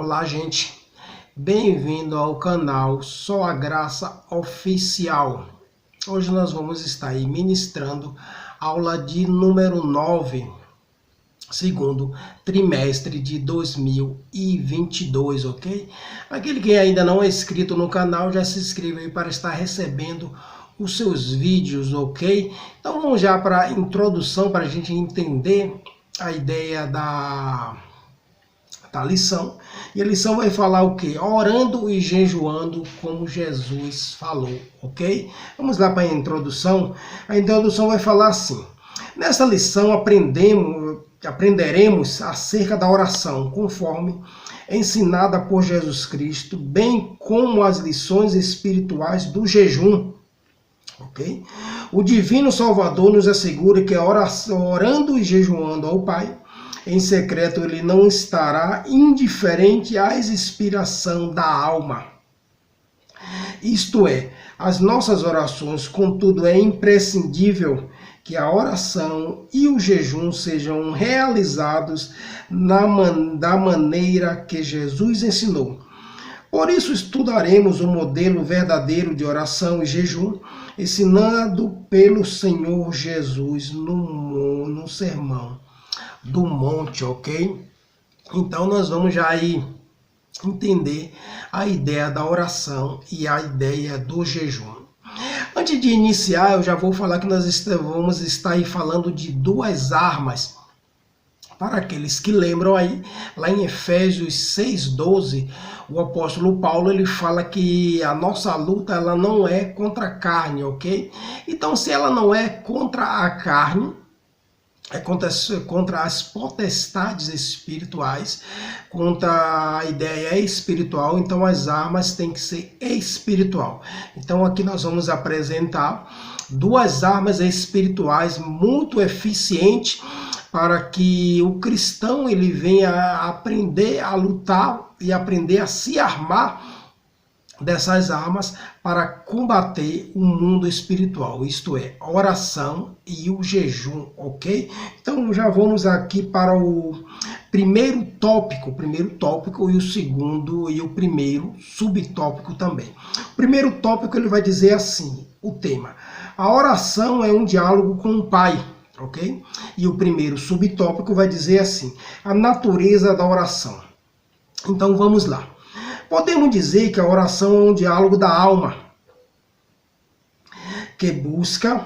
Olá, gente. Bem-vindo ao canal Só a Graça Oficial. Hoje nós vamos estar aí ministrando aula de número 9, segundo trimestre de 2022, ok? Aquele que ainda não é inscrito no canal, já se inscreva aí para estar recebendo os seus vídeos, ok? Então vamos já para a introdução, para a gente entender a ideia da lição. E a lição vai falar o quê? Orando e jejuando como Jesus falou, ok? Vamos lá para a introdução. A introdução vai falar assim: nessa lição aprenderemos acerca da oração, conforme ensinada por Jesus Cristo, bem como as lições espirituais do jejum, ok? O Divino Salvador nos assegura que a oração, orando e jejuando ao Pai, em secreto, ele não estará indiferente à inspiração da alma. Isto é, as nossas orações, contudo, é imprescindível que a oração e o jejum sejam realizados da maneira que Jesus ensinou. Por isso, estudaremos o modelo verdadeiro de oração e jejum, ensinado pelo Senhor Jesus no Sermão do Monte, ok? Então nós vamos já aí entender a ideia da oração e a ideia do jejum. Antes de iniciar, eu já vou falar que nós vamos estar aí falando de duas armas. Para aqueles que lembram aí, lá em Efésios 6:12, o apóstolo Paulo ele fala que a nossa luta ela não é contra a carne, ok? Então, se ela não é contra a carne, é contra as potestades espirituais, contra a ideia espiritual, então as armas têm que ser espiritual. Então aqui nós vamos apresentar duas armas espirituais muito eficientes para que o cristão ele venha a aprender a lutar e aprender a se armar dessas armas para combater o mundo espiritual, isto é, a oração e o jejum, ok? Então já vamos aqui para o primeiro tópico e o segundo e o primeiro subtópico também. O primeiro tópico ele vai dizer assim, o tema: a oração é um diálogo com o Pai, ok? E o primeiro subtópico vai dizer assim, a natureza da oração. Então vamos lá. Podemos dizer que a oração é um diálogo da alma, que busca...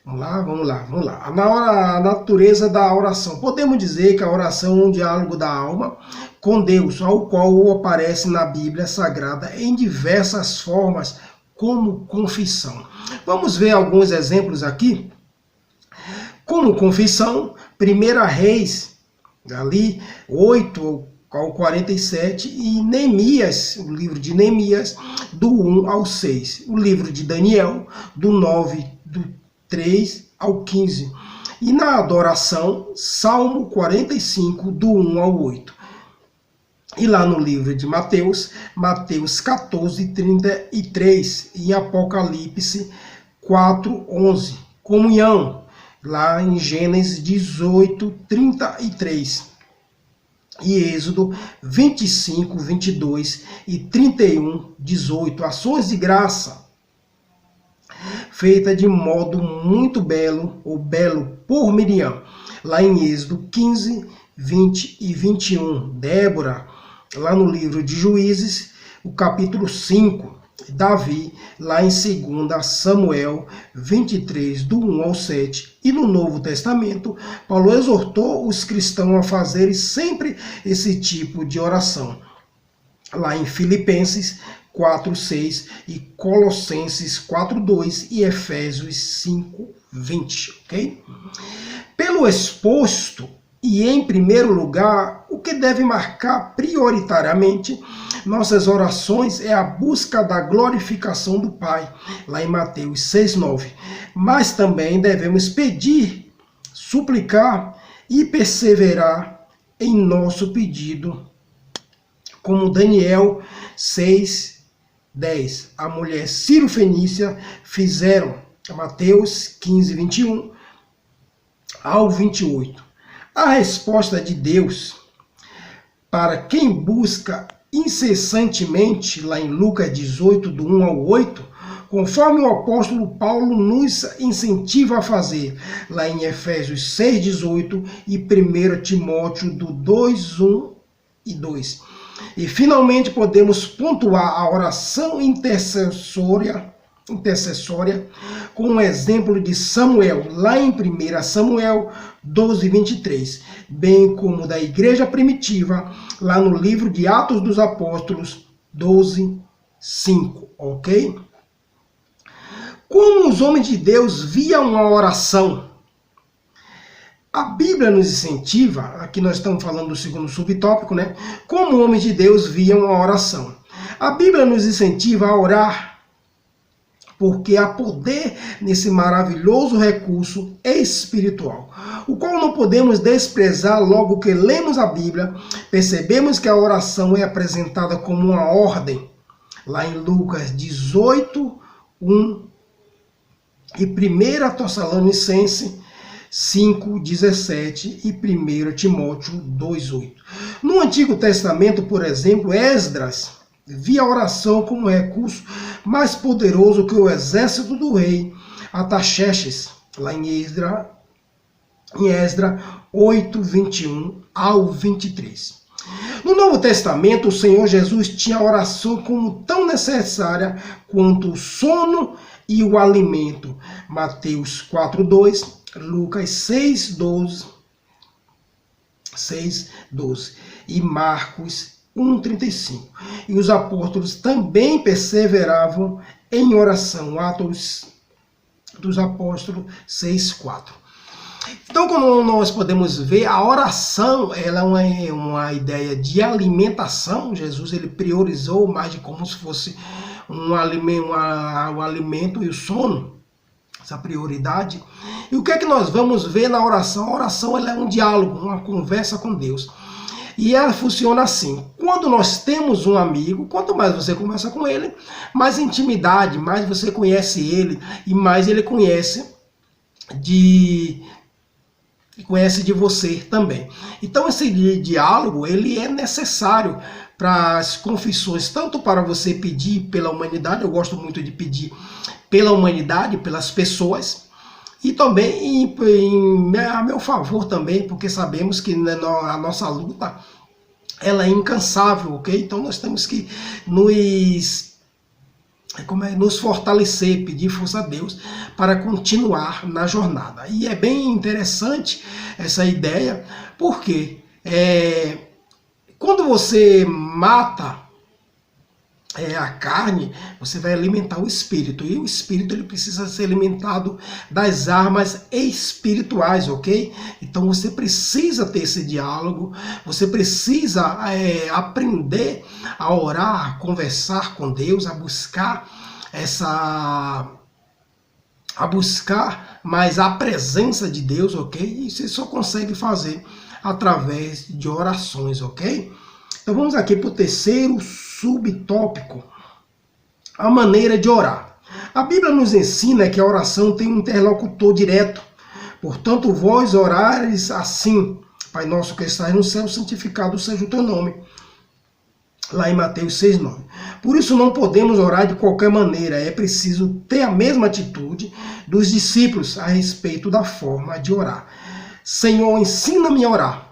Vamos lá. A natureza da oração. Podemos dizer que a oração é um diálogo da alma com Deus, ao qual aparece na Bíblia Sagrada em diversas formas, como confissão. Vamos ver alguns exemplos aqui. Como confissão, 1 Reis, ali 8 ao 47, e Neemias, o livro de Neemias, do 1 ao 6. O livro de Daniel, do 3 ao 15. E na adoração, Salmo 45, do 1 ao 8. E lá no livro de Mateus, Mateus 14, 33. E Apocalipse 4, 11. Comunhão, lá em Gênesis 18, 33. E Êxodo 25, 22 e 31, 18. Ações de graça, feita de modo muito belo, ou belo por Miriam, lá em Êxodo 15, 20 e 21. Débora, lá no livro de Juízes, o capítulo 5. Davi, lá em 2 Samuel 23, do 1 ao 7. E no Novo Testamento, Paulo exortou os cristãos a fazerem sempre esse tipo de oração. Lá em Filipenses 4, 6 e Colossenses 4, 2 e Efésios 5, 20. Ok? Pelo exposto, e em primeiro lugar, o que deve marcar prioritariamente nossas orações é a busca da glorificação do Pai, lá em Mateus 6:9. Mas também devemos pedir, suplicar e perseverar em nosso pedido, como Daniel 6:10. A mulher Ciro-fenícia fizeram, Mateus 15, 21 ao 28. A resposta de Deus para quem busca incessantemente, lá em Lucas 18, do 1 ao 8, conforme o apóstolo Paulo nos incentiva a fazer, lá em Efésios 6, 18 e 1 Timóteo do 2, 1 e 2. E finalmente podemos pontuar a oração intercessória com um exemplo de Samuel, lá em 1 Samuel 12, 23, bem como da igreja primitiva, lá no livro de Atos dos Apóstolos 12, 5, ok? Como os homens de Deus viam a oração? A Bíblia nos incentiva, aqui nós estamos falando do segundo subtópico, né? Como homens de Deus viam a oração. A Bíblia nos incentiva a orar porque há poder nesse maravilhoso recurso espiritual, o qual não podemos desprezar. Logo que lemos a Bíblia, percebemos que a oração é apresentada como uma ordem, lá em Lucas 18, 1 e 1 Tessalonicenses 5, 17 e 1 Timóteo 2, 8. No Antigo Testamento, por exemplo, Esdras via a oração como recurso mais poderoso que o exército do rei Artaxerxes, lá em Esdras 8, 21 ao 23. No Novo Testamento, o Senhor Jesus tinha a oração como tão necessária quanto o sono e o alimento. Mateus 4, 2, Lucas 6, 12 e Marcos 1,35. E os apóstolos também perseveravam em oração. Atos dos Apóstolos 6:4. Então, como nós podemos ver, a oração ela é uma ideia de alimentação. Jesus ele priorizou mais de como se fosse o alimento e o sono, essa prioridade. E o que é que nós vamos ver na oração? A oração ela é um diálogo, uma conversa com Deus. E ela funciona assim: quando nós temos um amigo, quanto mais você conversa com ele, mais intimidade, mais você conhece ele e mais ele conhece de você também. Então esse diálogo ele é necessário para as confissões, tanto para você pedir pela humanidade. Eu gosto muito de pedir pela humanidade, pelas pessoas, e também a meu favor também, porque sabemos que a nossa luta ela é incansável, ok? Então nós temos que nos fortalecer, pedir força a Deus para continuar na jornada. E é bem interessante essa ideia, porque quando você mata a carne, você vai alimentar o espírito, e o espírito ele precisa ser alimentado das armas espirituais, ok? Então você precisa ter esse diálogo, você precisa aprender a orar, a conversar com Deus, a buscar mais a presença de Deus, ok? E você só consegue fazer através de orações, ok? Então vamos aqui para o terceiro subtópico, a maneira de orar. A Bíblia nos ensina que a oração tem um interlocutor direto. Portanto, vós orares assim: Pai nosso que estás no céu, santificado seja o teu nome. Lá em Mateus 6:9. Por isso não podemos orar de qualquer maneira, é preciso ter a mesma atitude dos discípulos a respeito da forma de orar. Senhor, ensina-me a orar.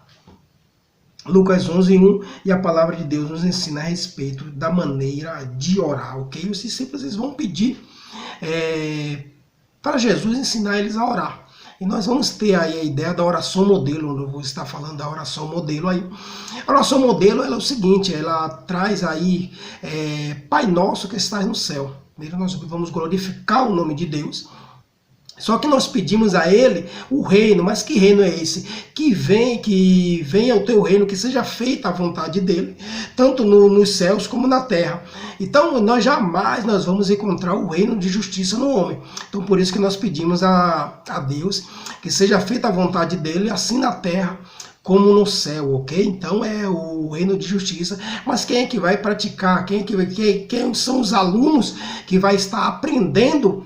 Lucas 11:1, e a palavra de Deus nos ensina a respeito da maneira de orar, ok? Os discípulos eles vão pedir para Jesus ensinar eles a orar. E nós vamos ter aí a ideia da oração modelo, eu vou estar falando da oração modelo aí. A oração modelo ela é o seguinte, ela traz aí Pai nosso que estás no céu. Nele nós vamos glorificar o nome de Deus. Só que nós pedimos a Ele o reino, mas que reino é esse? Que venha o teu reino, que seja feita a vontade dEle, tanto nos céus como na terra. Então nós jamais vamos encontrar o reino de justiça no homem. Então por isso que nós pedimos a Deus que seja feita a vontade dEle, assim na terra como no céu, ok? Então é o reino de justiça. Mas quem é que vai praticar? Quem são os alunos que vai estar aprendendo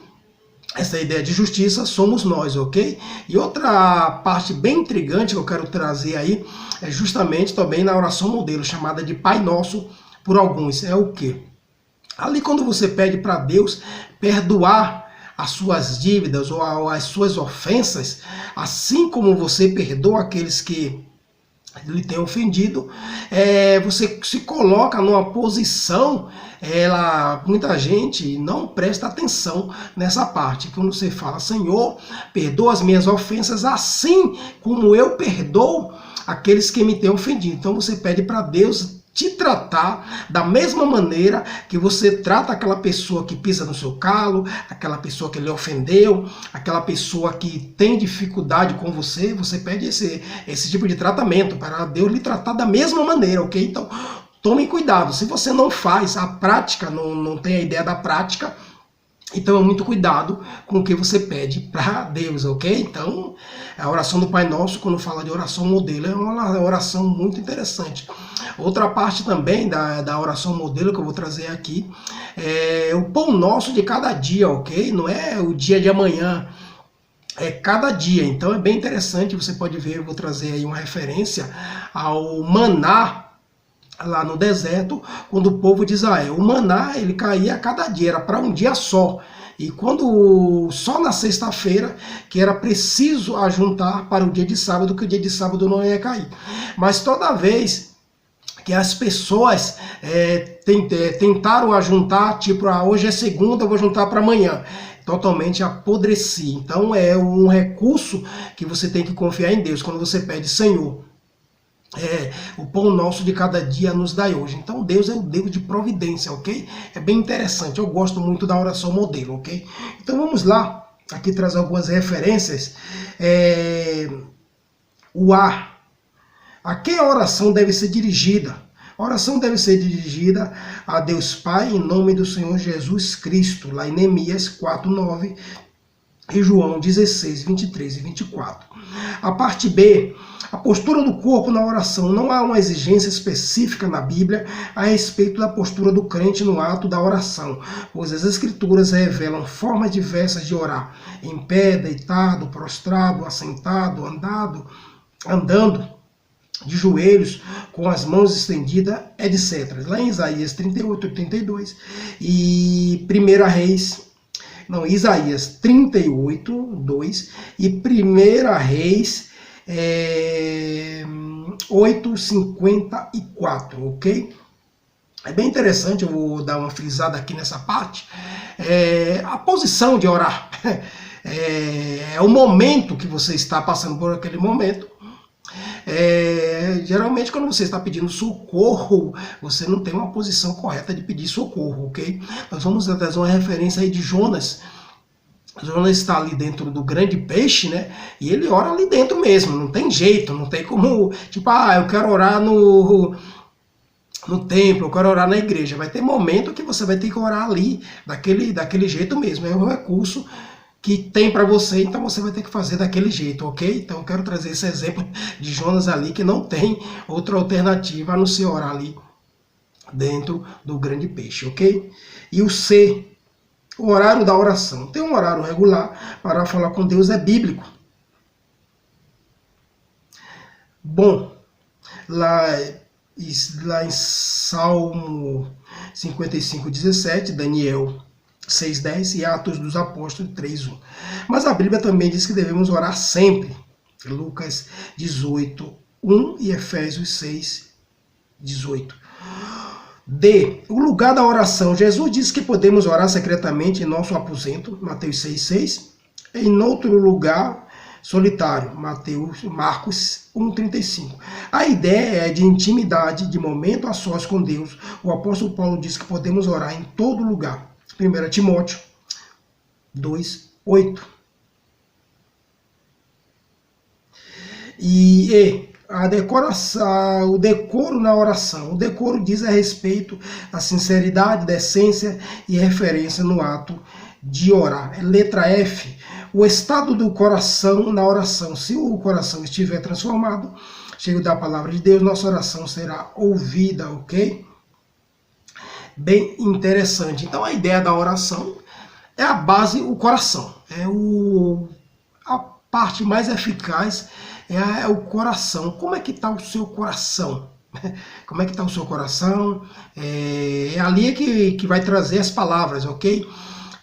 essa ideia de justiça somos nós, ok? E outra parte bem intrigante que eu quero trazer aí é justamente também na oração modelo, chamada de Pai Nosso por alguns. É o quê? Ali quando você pede para Deus perdoar as suas dívidas ou as suas ofensas, assim como você perdoa aqueles que lhe tem ofendido, você se coloca numa posição, muita gente não presta atenção nessa parte, quando você fala, Senhor, perdoa as minhas ofensas, assim como eu perdoo aqueles que me têm ofendido. Então você pede para Deus te tratar da mesma maneira que você trata aquela pessoa que pisa no seu calo, aquela pessoa que lhe ofendeu, aquela pessoa que tem dificuldade com você, você pede esse tipo de tratamento para Deus lhe tratar da mesma maneira, ok? Então, tome cuidado. Se você não faz a prática, não tem a ideia da prática, então, muito cuidado com o que você pede para Deus, ok? Então, a oração do Pai Nosso, quando fala de oração modelo, é uma oração muito interessante. Outra parte também da oração modelo que eu vou trazer aqui é o pão nosso de cada dia, ok? Não é o dia de amanhã, é cada dia. Então, é bem interessante, você pode ver, eu vou trazer aí uma referência ao maná, lá no deserto, quando o povo de Israel, o maná, ele caía a cada dia, era para um dia só. E quando só na sexta-feira que era preciso ajuntar para o dia de sábado, que o dia de sábado não ia cair. Mas toda vez que as pessoas tentaram ajuntar, tipo, hoje é segunda, eu vou juntar para amanhã, totalmente apodreci. Então é um recurso que você tem que confiar em Deus, quando você pede, Senhor, o pão nosso de cada dia nos dai hoje. Então Deus é o Deus de providência, ok? É bem interessante, eu gosto muito da oração modelo, ok? Então vamos lá, aqui trazer algumas referências. A quem a oração deve ser dirigida? A oração deve ser dirigida a Deus Pai em nome do Senhor Jesus Cristo, lá em Neemias 4:9 e João 16, 23 e 24. A parte B, a postura do corpo na oração. Não há uma exigência específica na Bíblia a respeito da postura do crente no ato da oração, pois as Escrituras revelam formas diversas de orar: em pé, deitado, prostrado, assentado, andando, de joelhos, com as mãos estendidas, etc. Lá em Isaías 38, 32 e Isaías 38, 2 e 1 Reis 8:54, ok? É bem interessante, eu vou dar uma frisada aqui nessa parte. A posição de orar. É o momento que você está passando por aquele momento. Geralmente quando você está pedindo socorro, você não tem uma posição correta de pedir socorro, ok? Nós vamos trazer uma referência aí de Jonas. Jonas está ali dentro do grande peixe, né? E ele ora ali dentro mesmo, não tem jeito, não tem como, tipo, eu quero orar no templo, eu quero orar na igreja. Vai ter momento que você vai ter que orar ali, daquele jeito mesmo. É um recurso que tem para você, então você vai ter que fazer daquele jeito, ok? Então eu quero trazer esse exemplo de Jonas ali, que não tem outra alternativa a não ser orar ali dentro do grande peixe, ok? E o C, o horário da oração. Tem um horário regular para falar com Deus, é bíblico. Bom, lá em Salmo 55:17, Daniel 6:10 e Atos dos Apóstolos 3:1. Mas a Bíblia também diz que devemos orar sempre. Lucas 18:1 e Efésios 6:18. D. O lugar da oração. Jesus disse que podemos orar secretamente em nosso aposento, Mateus 6:6, em outro lugar solitário, Marcos 1:35. A ideia é de intimidade, de momento a sós com Deus. O apóstolo Paulo diz que podemos orar em todo lugar. 1 Timóteo 2:8. O decoro na oração. O decoro diz a respeito da sinceridade, decência e referência no ato de orar. Letra F. O estado do coração na oração. Se o coração estiver transformado, cheio da palavra de Deus, nossa oração será ouvida, ok? Bem interessante. Então a ideia da oração é a base, o coração. A parte mais eficaz é o coração. Como é que está o seu coração? Como é que está o seu coração? É ali que vai trazer as palavras, ok?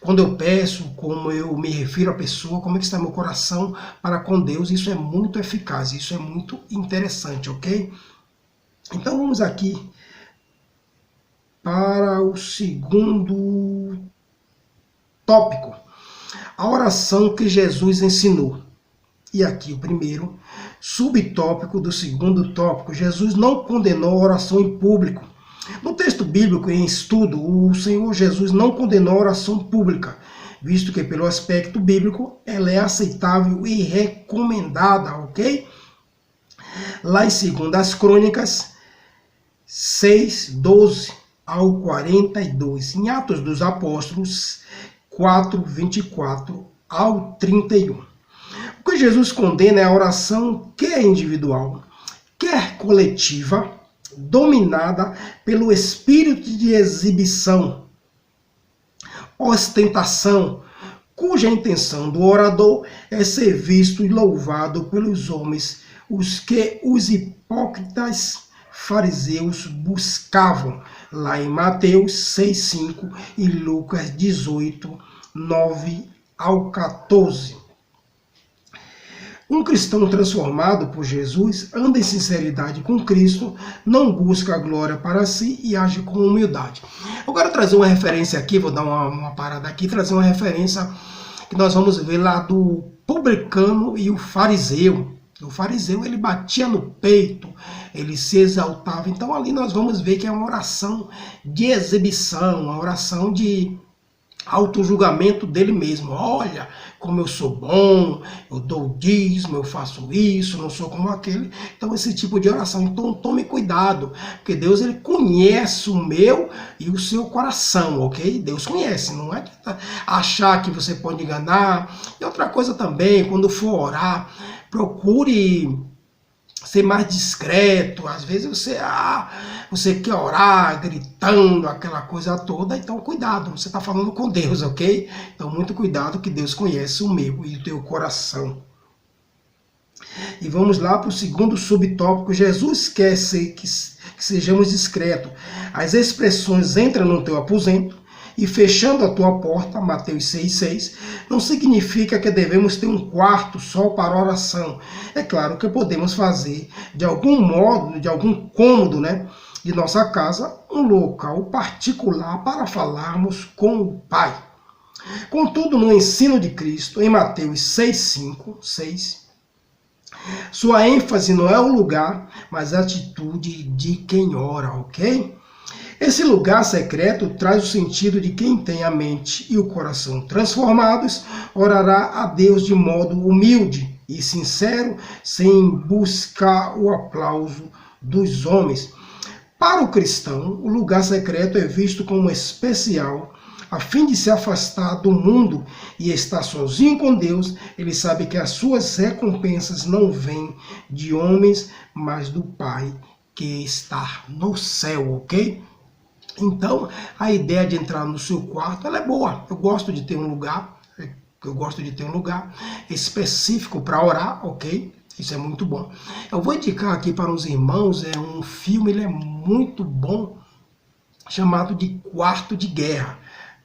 Quando eu peço, como eu me refiro à pessoa, como é que está meu coração para com Deus, isso é muito eficaz, isso é muito interessante, ok? Então vamos aqui para o segundo tópico, a oração que Jesus ensinou. E aqui o primeiro subtópico do segundo tópico, Jesus não condenou a oração em público. No texto bíblico em estudo, o Senhor Jesus não condenou a oração pública, visto que pelo aspecto bíblico ela é aceitável e recomendada, ok? Lá em 2 Crônicas 6, 12 ao 42, em Atos dos Apóstolos 4, 24 ao 31. O que Jesus condena é a oração quer individual, quer coletiva, dominada pelo espírito de exibição, ostentação, cuja intenção do orador é ser visto e louvado pelos homens, os que os hipócritas fariseus buscavam, lá em Mateus 6,5 e Lucas 18, 9 ao 14. Um cristão transformado por Jesus anda em sinceridade com Cristo, não busca a glória para si e age com humildade. Eu quero trazer uma referência aqui, vou dar uma parada aqui, trazer uma referência que nós vamos ver lá do publicano e o fariseu. O fariseu, ele batia no peito, ele se exaltava. Então ali nós vamos ver que é uma oração de exibição, uma oração de autojulgamento dele mesmo. Olha como eu sou bom, eu dou o dízimo, eu faço isso, não sou como aquele. Então esse tipo de oração, então tome cuidado, porque Deus, ele conhece o meu e o seu coração, ok? Deus conhece, não é achar que você pode enganar. E outra coisa também, quando for orar, procure ser mais discreto. Às vezes você quer orar gritando, aquela coisa toda, então cuidado, você está falando com Deus, ok? Então muito cuidado, que Deus conhece o meu e o teu coração. E vamos lá para o segundo subtópico. Jesus quer que sejamos discretos. As expressões "entra no teu aposento" e "fechando a tua porta", Mateus 6,6, não significa que devemos ter um quarto só para oração. É claro que podemos fazer, de algum modo, de algum cômodo, de nossa casa, um local particular para falarmos com o Pai. Contudo, no ensino de Cristo, em Mateus 6,5, 6, sua ênfase não é o lugar, mas a atitude de quem ora, ok? Esse lugar secreto traz o sentido de quem tem a mente e o coração transformados, orará a Deus de modo humilde e sincero, sem buscar o aplauso dos homens. Para o cristão, o lugar secreto é visto como especial, a fim de se afastar do mundo e estar sozinho com Deus. Ele sabe que as suas recompensas não vêm de homens, mas do Pai que está no céu, ok? Então, a ideia de entrar no seu quarto, ela é boa. Eu gosto de ter um lugar específico para orar, ok? Isso é muito bom. Eu vou indicar aqui para os irmãos, um filme, ele é muito bom, chamado de Quarto de Guerra.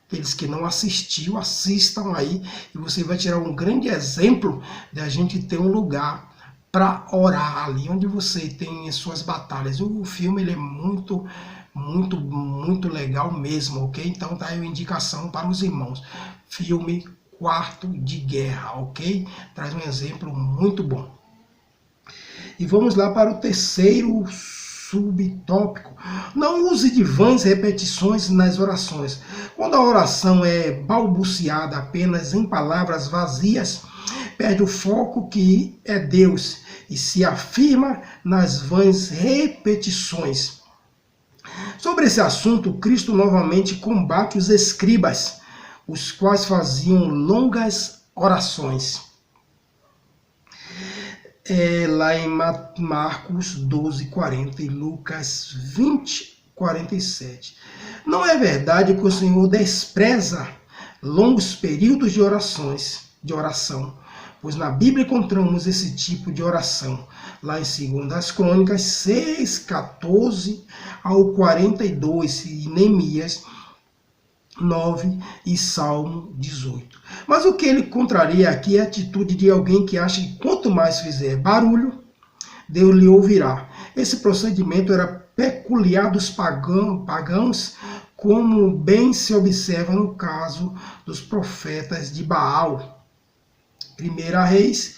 Aqueles que não assistiu, assistam aí, e você vai tirar um grande exemplo de a gente ter um lugar para orar ali, onde você tem as suas batalhas. O filme, ele é muito legal mesmo, ok? Então tá aí a indicação para os irmãos. Filme Quarto de Guerra, ok? Traz um exemplo muito bom. E vamos lá para o terceiro subtópico. Não use de vãs repetições nas orações. Quando a oração é balbuciada apenas em palavras vazias, perde o foco que é Deus e se afirma nas vãs repetições. Sobre esse assunto, Cristo novamente combate os escribas, os quais faziam longas orações. Lá em Marcos 12, 40 e Lucas 20, 47. Não é verdade que o Senhor despreza longos períodos de oração, pois na Bíblia encontramos esse tipo de oração, lá em 2 Crônicas 6, 14 ao 42, e Neemias 9 e Salmo 18. Mas o que ele contraria aqui é a atitude de alguém que acha que quanto mais fizer barulho, Deus lhe ouvirá. Esse procedimento era peculiar dos pagãos, como bem se observa no caso dos profetas de Baal. 1 Reis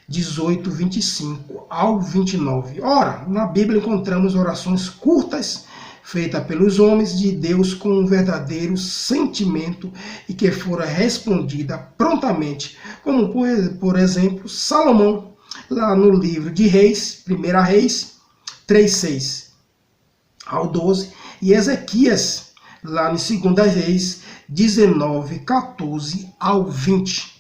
18, 25 ao 29. Ora, na Bíblia encontramos orações curtas, feitas pelos homens de Deus com um verdadeiro sentimento e que fora respondida prontamente, como por exemplo Salomão, lá no livro de Reis, 1 Reis 3, 6 ao 12, e Ezequias, lá no 2 Reis 19, 14 ao 20.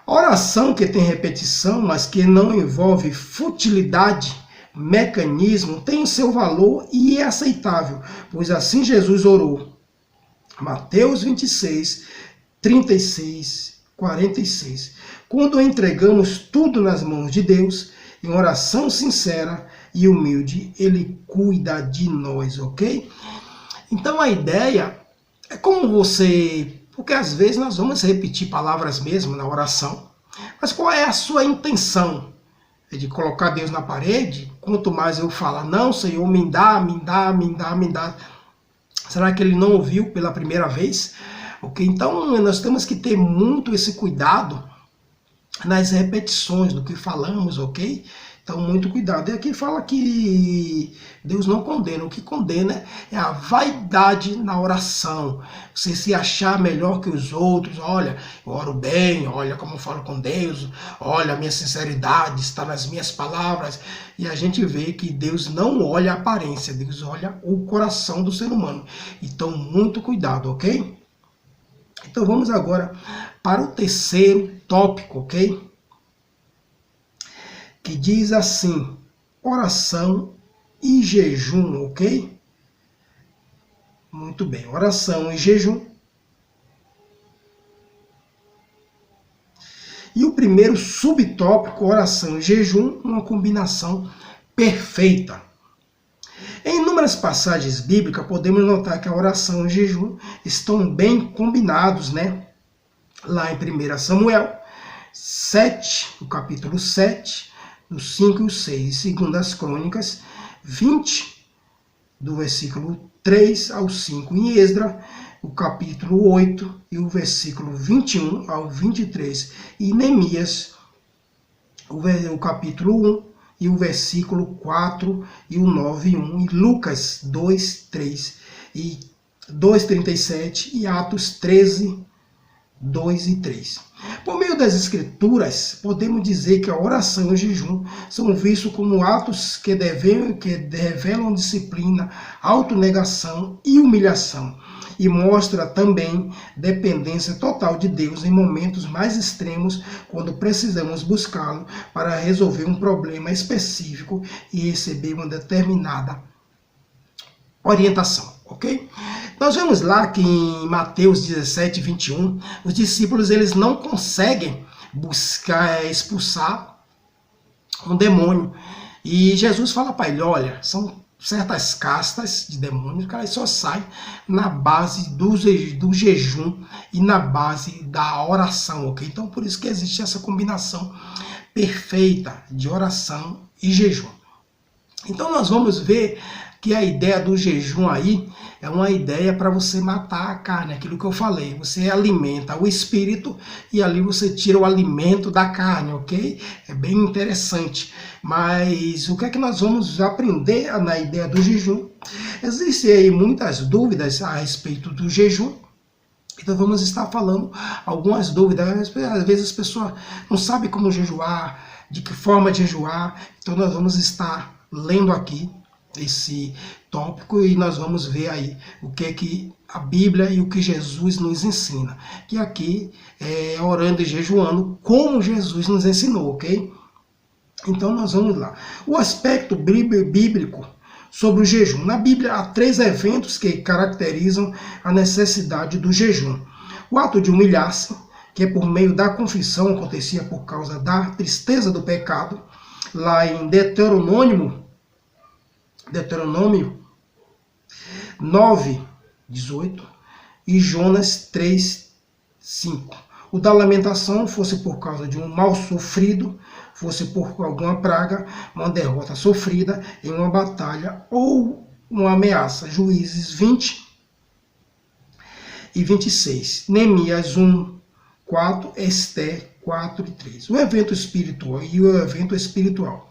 Oração que tem repetição, mas que não envolve futilidade, mecanismo, tem o seu valor e é aceitável, pois assim Jesus orou. Mateus 26, 36, 46. Quando entregamos tudo nas mãos de Deus, em oração sincera e humilde, Ele cuida de nós, ok? Então a ideia é como você... Porque às vezes nós vamos repetir palavras mesmo na oração, mas qual é a sua intenção? É de colocar Deus na parede? Quanto mais eu falar, não, Senhor, me dá, me dá, me dá, me dá. Será que ele não ouviu pela primeira vez? Ok, então nós temos que ter muito esse cuidado nas repetições do que falamos, ok? Então, muito cuidado. E aqui fala que Deus não condena. O que condena é a vaidade na oração. Você se achar melhor que os outros. Olha, eu oro bem, olha como eu falo com Deus, olha, a minha sinceridade está nas minhas palavras. E a gente vê que Deus não olha a aparência, Deus olha o coração do ser humano. Então, muito cuidado, ok? Então, vamos agora para o terceiro tópico, ok? Que diz assim, oração e jejum, ok? Muito bem, oração e jejum. E o primeiro subtópico, oração e jejum, uma combinação perfeita. Em inúmeras passagens bíblicas, podemos notar que a oração e o jejum estão bem combinados, né? Lá em 1 Samuel 7, no capítulo 7, no 5 e o 6, e 2 Crônicas 20, do versículo 3 ao 5, em Esdra, o capítulo 8 e o versículo 21 ao 23, e Neemias, o capítulo 1 e o versículo 4 e o 9 e 1, e Lucas 2, 3 e 2:37 e Atos 13, 2 e 3. Por meio das Escrituras, podemos dizer que a oração e o jejum são vistos como atos que revelam disciplina, autonegação e humilhação, e mostra também dependência total de Deus em momentos mais extremos, quando precisamos buscá-lo para resolver um problema específico e receber uma determinada orientação, ok? Nós vemos lá que em Mateus 17, 21, os discípulos eles não conseguem expulsar um demônio. E Jesus fala para ele, olha, são certas castas de demônios que elas só saem na base do jejum e na base da oração, ok? Então por isso que existe essa combinação perfeita de oração e jejum. Então nós vamos ver que a ideia do jejum aí é uma ideia para você matar a carne, aquilo que eu falei. Você alimenta o espírito e ali você tira o alimento da carne, ok? É bem interessante. Mas o que é que nós vamos aprender na ideia do jejum? Existem aí muitas dúvidas a respeito do jejum. Então vamos estar falando algumas dúvidas. Às vezes as pessoas não sabem como jejuar, de que forma jejuar. Então nós vamos estar lendo aqui esse tópico e nós vamos ver aí o que é que a Bíblia e o que Jesus nos ensina. Que aqui é orando e jejuando como Jesus nos ensinou, ok? Então nós vamos lá. O aspecto bíblico sobre o jejum. Na Bíblia há 3 eventos que caracterizam a necessidade do jejum. O ato de humilhar-se, que é por meio da confissão, acontecia por causa da tristeza do pecado, lá em Deuteronômio 9:18 e Jonas 3:5. O da lamentação fosse por causa de um mal sofrido, fosse por alguma praga, uma derrota sofrida em uma batalha ou uma ameaça. Juízes 20:26. Neemias 1:4, Ester 4:3. O evento espiritual e o evento espiritual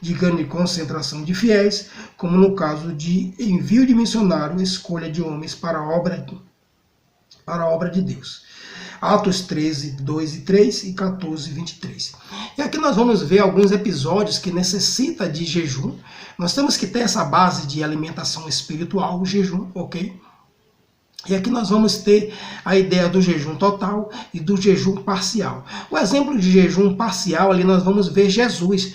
de grande concentração de fiéis, como no caso de envio de missionário, escolha de homens para a obra de Deus. Atos 13:2 e 14:23. E aqui nós vamos ver alguns episódios que necessitam de jejum. Nós temos que ter essa base de alimentação espiritual, o jejum, ok? E aqui nós vamos ter a ideia do jejum total e do jejum parcial. O exemplo de jejum parcial, ali nós vamos ver Jesus,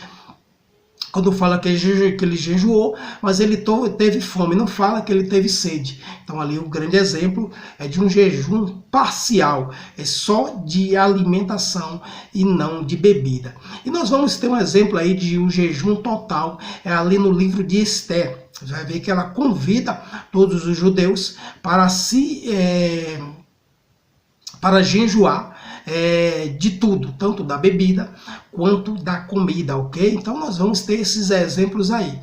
quando fala que ele jejuou, mas ele teve fome, não fala que ele teve sede. Então ali o grande exemplo é de um jejum parcial, é só de alimentação e não de bebida. E nós vamos ter um exemplo aí de um jejum total, é ali no livro de Ester. Você vai ver que ela convida todos os judeus para jejuar de tudo, tanto da bebida quanto da comida, ok? Então nós vamos ter esses exemplos aí.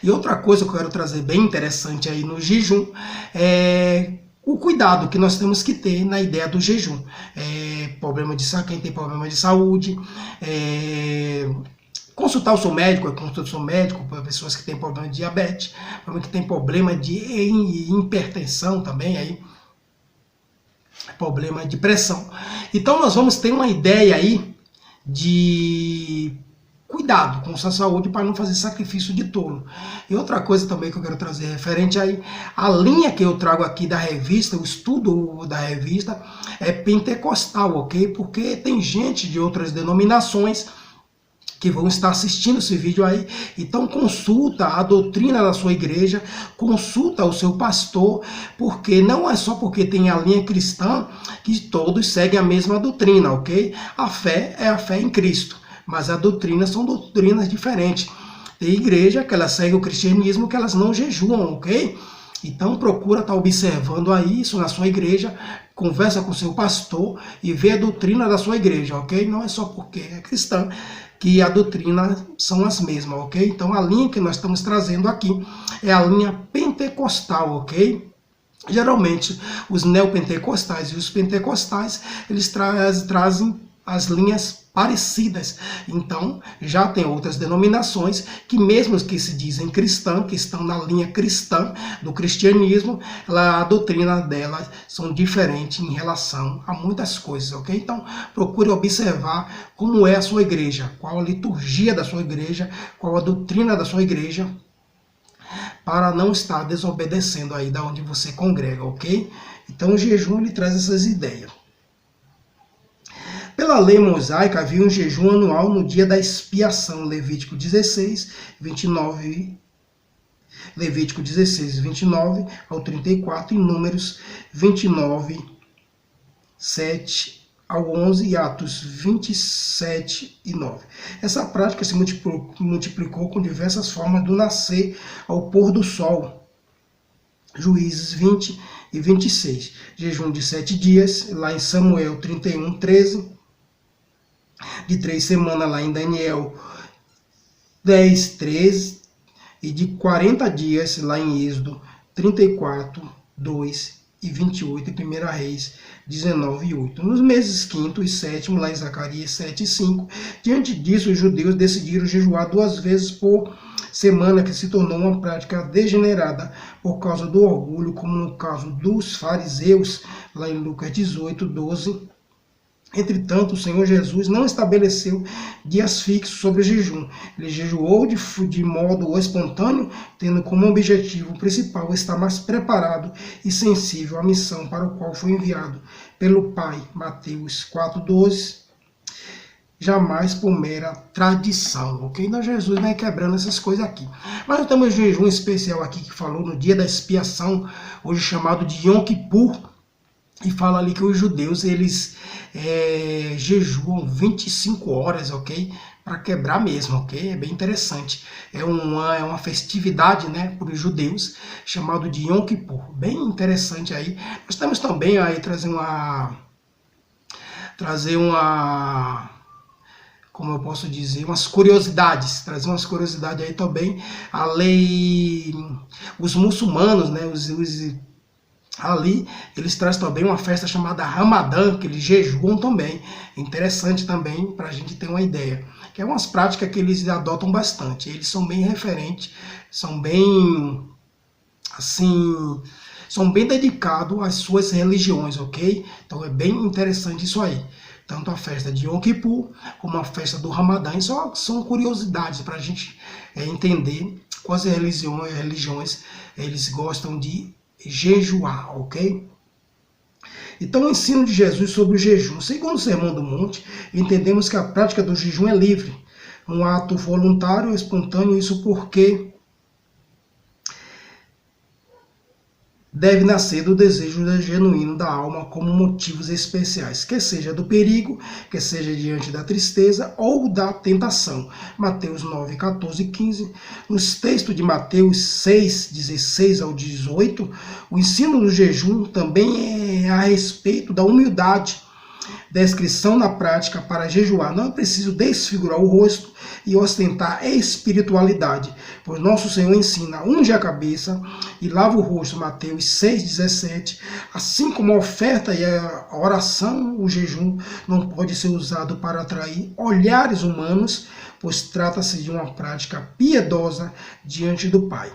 E outra coisa que eu quero trazer bem interessante aí no jejum é o cuidado que nós temos que ter na ideia do jejum. Quem tem problema de saúde, consultar o seu médico, para pessoas que têm problema de diabetes, que têm problema de hipertensão também, aí, problema de pressão. Então nós vamos ter uma ideia aí de cuidado com sua saúde para não fazer sacrifício de tolo. E outra coisa também que eu quero trazer referente aí, a linha que eu trago aqui da revista, o estudo da revista é pentecostal, ok? Porque tem gente de outras denominações que vão estar assistindo esse vídeo aí, então consulta a doutrina da sua igreja, consulta o seu pastor, porque não é só porque tem a linha cristã que todos seguem a mesma doutrina, ok? A fé é a fé em Cristo, mas as doutrinas são doutrinas diferentes. Tem igreja que elas seguem o cristianismo, que elas não jejuam, ok? Então procura estar observando aí isso na sua igreja, conversa com o seu pastor e vê a doutrina da sua igreja, ok? Não é só porque é cristã que a doutrina são as mesmas, ok? Então a linha que nós estamos trazendo aqui é a linha pentecostal, ok? Geralmente os neopentecostais e os pentecostais, eles trazem as linhas parecidas. Então já tem outras denominações que mesmo que se dizem cristãs, que estão na linha cristã do cristianismo, a doutrina delas são diferentes em relação a muitas coisas, ok? Então procure observar como é a sua igreja, qual a liturgia da sua igreja, qual a doutrina da sua igreja, para não estar desobedecendo aí da onde você congrega, ok? Então o jejum ele traz essas ideias. Pela lei mosaica havia um jejum anual no dia da expiação, Levítico 16, 29, Levítico 16, 29 ao 34 e Números 29, 7 ao 11 e Atos 27 e 9. Essa prática se multiplicou com diversas formas do nascer ao pôr do sol. Juízes 20 e 26. Jejum de 7 dias, lá em Samuel 31, 13. De 3 semanas lá em Daniel 10, 13. E de 40 dias lá em Êxodo 34, 2 e 28. E 1 Reis 19 e 8. Nos meses 5º e 7º, lá em Zacarias 7 e 5. Diante disso, os judeus decidiram jejuar 2 vezes por semana, que se tornou uma prática degenerada por causa do orgulho, como no caso dos fariseus, lá em Lucas 18, 12. Entretanto, o Senhor Jesus não estabeleceu dias fixos sobre o jejum. Ele jejuou de modo espontâneo, tendo como objetivo principal estar mais preparado e sensível à missão para o qual foi enviado pelo Pai. Mateus 4:12. Jamais por mera tradição, ok? Então Jesus vai quebrando essas coisas aqui. Mas nós temos um jejum especial aqui que falou no dia da expiação, hoje chamado de Yom Kippur, E fala ali que os judeus, eles jejuam 25 horas, ok? Para quebrar mesmo, ok? É bem interessante. É uma festividade, né, para os judeus, chamado de Yom Kippur. Bem interessante aí. Nós temos também aí trazer uma, como eu posso dizer, umas curiosidades, trazer umas curiosidades aí também. A lei, os muçulmanos, né, ali eles trazem também uma festa chamada Ramadã, que eles jejuam também. Interessante também para a gente ter uma ideia. Que é umas práticas que eles adotam bastante. Eles são bem referentes, são bem, assim, são bem dedicados às suas religiões, ok? Então é bem interessante isso aí. Tanto a festa de Yom Kippur como a festa do Ramadã. Só são curiosidades para a gente entender quais religiões eles gostam de jejuar, ok? Então, o ensino de Jesus sobre o jejum. Segundo o Sermão do Monte, entendemos que a prática do jejum é livre, um ato voluntário e espontâneo, isso porque deve nascer do desejo genuíno da alma como motivos especiais, quer seja do perigo, quer seja diante da tristeza ou da tentação. Mateus 9, 14 e 15. Nos textos de Mateus 6, 16 ao 18, o ensino do jejum também é a respeito da humildade, descrição na prática para jejuar. Não é preciso desfigurar o rosto e ostentar espiritualidade, pois nosso Senhor ensina: unge a cabeça e lava o rosto, Mateus 6,17. Assim como a oferta e a oração, o jejum não pode ser usado para atrair olhares humanos, pois trata-se de uma prática piedosa diante do Pai.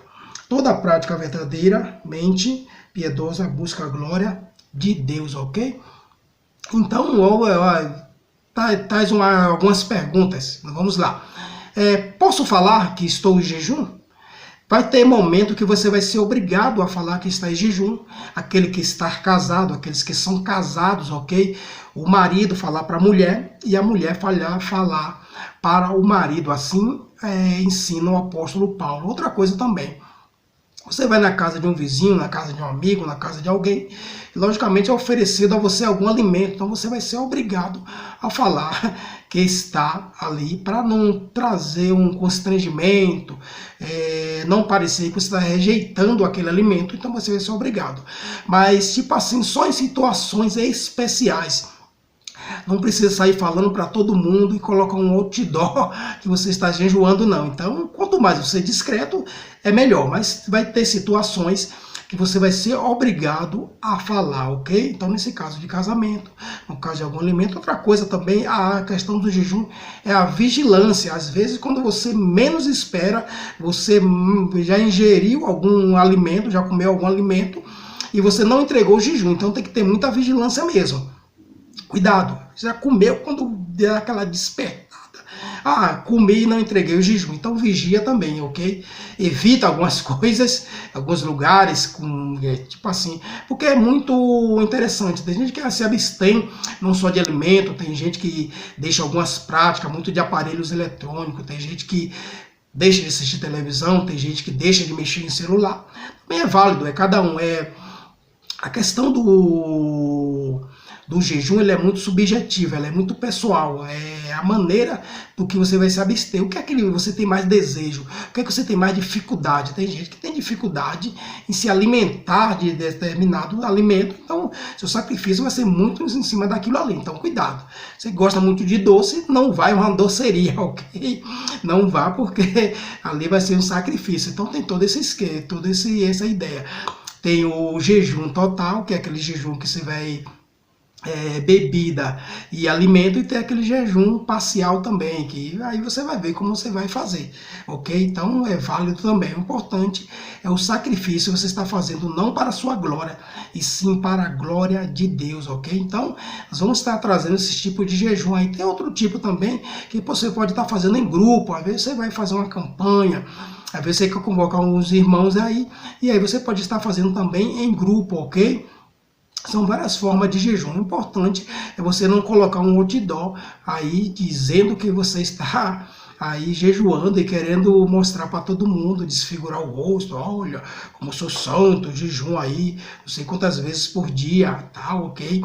Toda prática verdadeiramente piedosa busca a glória de Deus, ok? Então, tais algumas perguntas. Vamos lá. Posso falar que estou em jejum? Vai ter momento que você vai ser obrigado a falar que está em jejum. Aquele que está casado, aqueles que são casados, ok? O marido falar para a mulher e a mulher falar para o marido. Assim ensina o apóstolo Paulo. Outra coisa também. Você vai na casa de um vizinho, na casa de um amigo, na casa de alguém, e logicamente é oferecido a você algum alimento, então você vai ser obrigado a falar que está ali para não trazer um constrangimento, não parecer que você está rejeitando aquele alimento, então você vai ser obrigado. Mas tipo assim, só em situações especiais. Não precisa sair falando para todo mundo e colocar um outdoor que você está jejuando, não. Então, quanto mais você é discreto, é melhor. Mas vai ter situações que você vai ser obrigado a falar, ok? Então, nesse caso de casamento, no caso de algum alimento. Outra coisa também, a questão do jejum é a vigilância. Às vezes, quando você menos espera, você já ingeriu algum alimento, já comeu algum alimento, e você não entregou o jejum. Então, tem que ter muita vigilância mesmo. Cuidado, já comeu quando der aquela despertada. Comi e não entreguei o jejum. Então vigia também, ok? Evita algumas coisas, alguns lugares, tipo assim, porque é muito interessante. Tem gente que se abstém não só de alimento, tem gente que deixa algumas práticas, muito de aparelhos eletrônicos, tem gente que deixa de assistir televisão, tem gente que deixa de mexer em celular. Também é válido, é cada um. A questão do jejum, ele é muito subjetivo, ela é muito pessoal, é a maneira do que você vai se abster. O que é que você tem mais desejo? O que é que você tem mais dificuldade? Tem gente que tem dificuldade em se alimentar de determinado alimento, então seu sacrifício vai ser muito em cima daquilo ali, então cuidado. Você gosta muito de doce, não vai uma doceria, ok? Não vá, porque ali vai ser um sacrifício. Então tem todo esse esquema, essa ideia. Tem o jejum total, que é aquele jejum que você vai bebida e alimento, e tem aquele jejum parcial também, que aí você vai ver como você vai fazer, ok? Então é válido também. O importante é o sacrifício que você está fazendo, não para a sua glória, e sim para a glória de Deus, ok? Então nós vamos estar trazendo esse tipo de jejum aí. Tem outro tipo também que você pode estar fazendo em grupo. Às vezes você vai fazer uma campanha, às vezes você quer convocar uns irmãos aí, e aí você pode estar fazendo também em grupo, ok? São várias formas de jejum. O importante é você não colocar um outdoor aí dizendo que você está aí jejuando e querendo mostrar para todo mundo, desfigurar o rosto, olha, como eu sou santo, jejum aí, não sei quantas vezes por dia, tal, ok?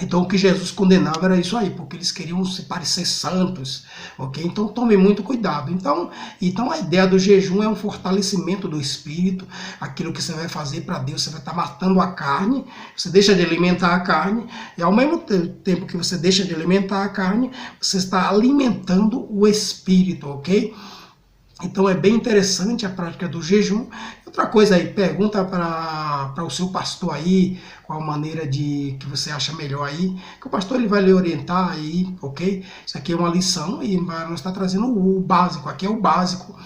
Então o que Jesus condenava era isso aí, porque eles queriam se parecer santos, ok? Então tome muito cuidado. Então a ideia do jejum é um fortalecimento do espírito, aquilo que você vai fazer para Deus, você vai estar matando a carne, você deixa de alimentar a carne, e ao mesmo tempo que você deixa de alimentar a carne, você está alimentando o espírito, ok? Então é bem interessante a prática do jejum. Outra coisa aí, pergunta para o seu pastor aí, qual a maneira de que você acha melhor aí, que o pastor ele vai lhe orientar aí, ok? Isso aqui é uma lição e nós está trazendo o básico, aqui é o básico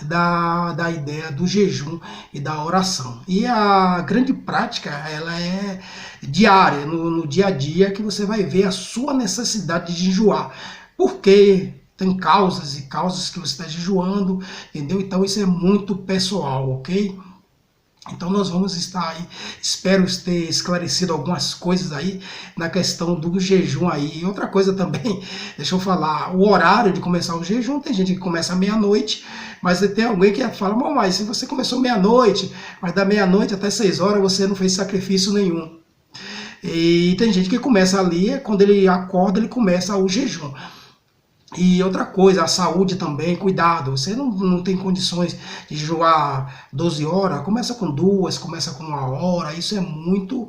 da ideia do jejum e da oração. E a grande prática, ela é diária, no dia a dia, que você vai ver a sua necessidade de jejuar. Por quê? Tem causas e causas que você está jejuando, entendeu? Então isso é muito pessoal, ok? Então nós vamos estar aí, espero ter esclarecido algumas coisas aí na questão do jejum aí. E outra coisa também, deixa eu falar, o horário de começar o jejum, tem gente que começa meia-noite, mas tem alguém que fala, mas se você começou meia-noite, mas da meia-noite até 6 horas você não fez sacrifício nenhum. E tem gente que começa ali, quando ele acorda, ele começa o jejum. E outra coisa, a saúde também, cuidado, você não tem condições de jejuar 12 horas, começa com 2, começa com 1 hora, isso é muito...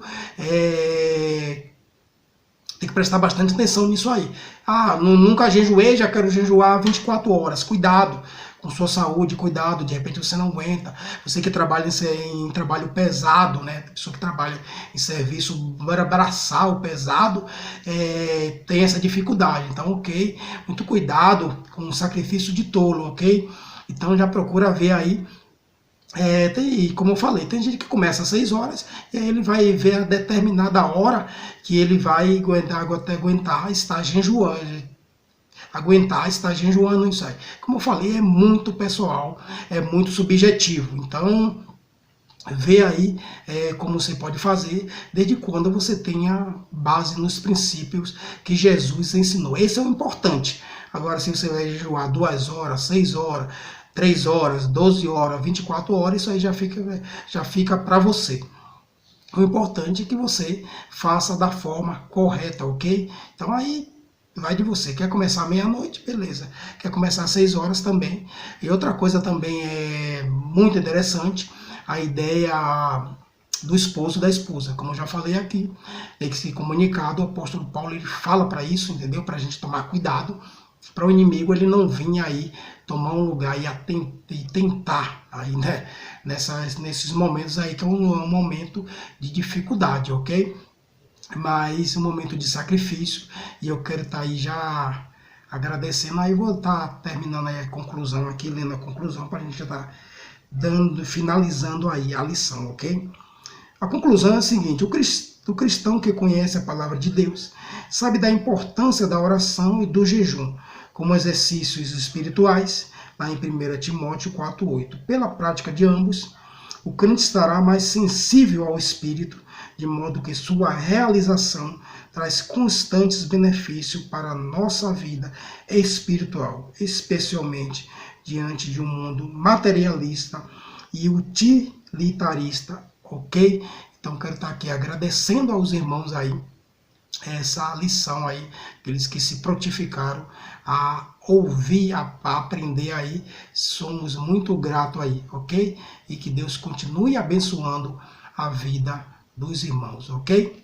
Tem que prestar bastante atenção nisso aí. Nunca jejuei, já quero jejuar 24 horas, cuidado com sua saúde, cuidado, de repente você não aguenta. Você que trabalha em trabalho pesado, né? Pessoa que trabalha em serviço braçal pesado, tem essa dificuldade. Então, ok, muito cuidado com o sacrifício de tolo, ok? Então já procura ver aí. Como eu falei, tem gente que começa às 6 horas e aí ele vai ver a determinada hora que ele vai aguentar estar jejuando. Estar jejuando isso aí. Como eu falei, é muito pessoal, é muito subjetivo. Então, vê aí como você pode fazer, desde quando você tenha base nos princípios que Jesus ensinou. Esse é o importante. Agora, se você vai jejuar 2 horas, 6 horas, 3 horas, 12 horas, 24 horas, isso aí já fica para você. O importante é que você faça da forma correta, ok? Então aí vai de você. Quer começar meia-noite? Beleza. Quer começar às 6 horas também. E outra coisa também é muito interessante, a ideia do esposo e da esposa. Como eu já falei aqui, tem que se comunicar. O apóstolo Paulo ele fala para isso, entendeu? Para a gente tomar cuidado, para o inimigo ele não vir aí tomar um lugar e tentar aí, né? Nesses momentos aí que é um momento de dificuldade, ok? Mas um momento de sacrifício, e eu quero estar aí já agradecendo, aí vou estar terminando aí a conclusão aqui, lendo a conclusão, para a gente já estar finalizando aí a lição, ok? A conclusão é a seguinte: o cristão que conhece a palavra de Deus sabe da importância da oração e do jejum, como exercícios espirituais, lá em 1 Timóteo 4,8. Pela prática de ambos, o crente estará mais sensível ao Espírito, de modo que sua realização traz constantes benefícios para a nossa vida espiritual, especialmente diante de um mundo materialista e utilitarista, ok? Então quero estar aqui agradecendo aos irmãos aí essa lição aí, aqueles que se prontificaram a ouvir, a aprender aí, somos muito gratos aí, ok? E que Deus continue abençoando a vida dos irmãos, ok?